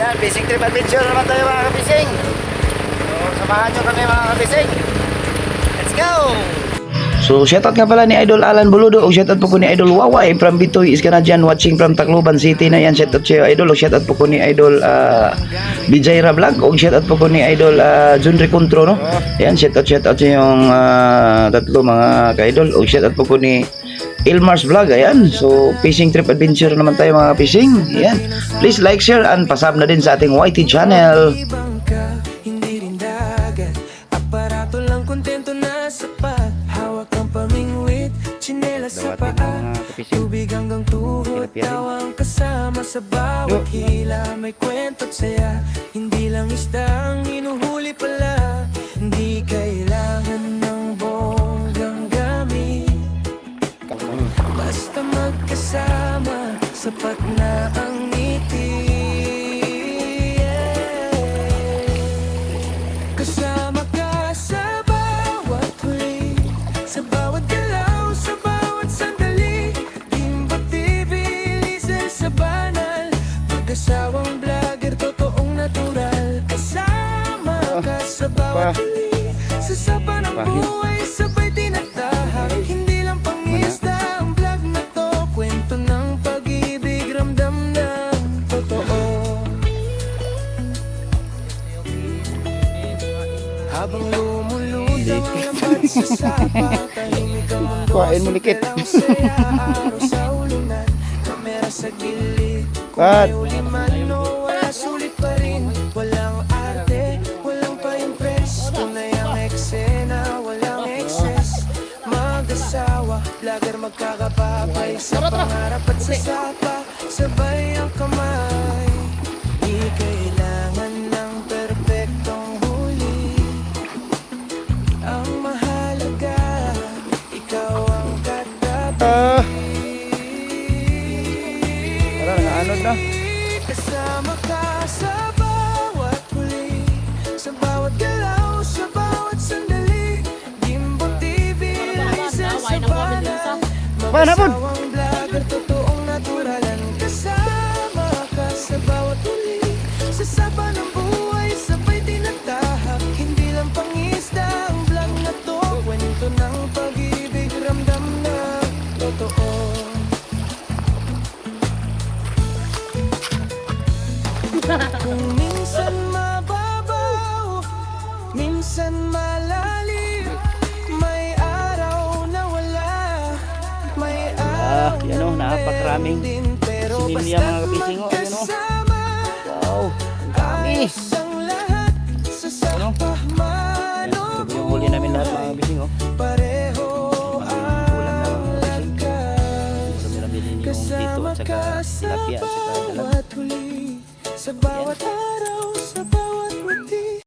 Yan, fishing trip adventure naman tayo mga kabising. So, samahan nyo kami mga kabising. Let's go! So, shoutout nga pala ni Idol Alan Buludo o shoutout po ko ni Idol Waway from Bitoy is ka na dyan watching from Tacloban City na yan. Shoutout siya Idol o shoutout po ko ni Idol Bijayra Vlog o shoutout po ko ni Idol Jun Recontro no. Yan, shoutout siya yung tatlo mga ka-idol o shoutout po ko ni Ilmars Vlog. Ayan, so fishing trip adventure naman tayo mga fishing. Ayan, please like, share and pasub na din sa ating YT channel. Hindi rin dagat, aparato lang kontento na sapat. Hawak ang pamingwit, tsinelas sa paa. Tubig hanggang tuhod, tawang kasama sa bawat hila. May kwento't saya, hindi lang isda ang hinuhuli pala. Hindi kailangan ng bonggang gamit, basta magkasama, sapat na ang ngiti. Kasama ka sa bawat huli, sa bawat galaw, sa bawat sandali. Timba TV, Lizel sa banal, mag-asawang vlogger, totoong natural. Kasama ka sa bawat huli, sa sapa ng buhay, sabay tinatahak. Hindi lang pangisda ang vlog na to, kwento ng pag-ibig, ramdam ng totoo. Habang lumulutang ang lambat sa sapa, tahimik ang mundo, Kuhain mo likit. ang saya, araw sa ulunan, kamera sa gilid. Kung Cut. may uliman o wala, sulit pa rin. Walang arte, walang pa-impress, tunay ang eksena, walang excess. Mag-asawa, vlogger magkakapapay, sa pangarap at sa sapa, sabay ang kamay. Di kailangan ng perpektong huli, ang mahalaga, ikaw ang katabi. Tara, naanod na. Kasama ka sa bawat huli, sa bawat galaw, sa bawat sandali. Gimbo TV, Lizel sa banal, mag-asawang vlogger, totoong naturalan. Kasama ka sa bawat huli, sa sapa ng buhay, sabay tinatahak. Hindi lang pangisda ang vlog na to, kwento ng pag-ibig, ramdam na totoo. Kung minsan mababaw, minsan malalim, may araw na wala, may araw yan o, na napakaraming meron din, pero sinimya basta't mga kabising, o, ayun, o. magkasama, Wow, ang dami. ayos ang lahat, sa sapa man o Yan, ito yung huli namin lahat mga kabising oh. pareho Kulang na mga kabising. lakas. Marami namin yung dito Kasama at saka ka sa tilapia at saka dalag. bawat huli, sa bawat araw, sa bawat ngiti.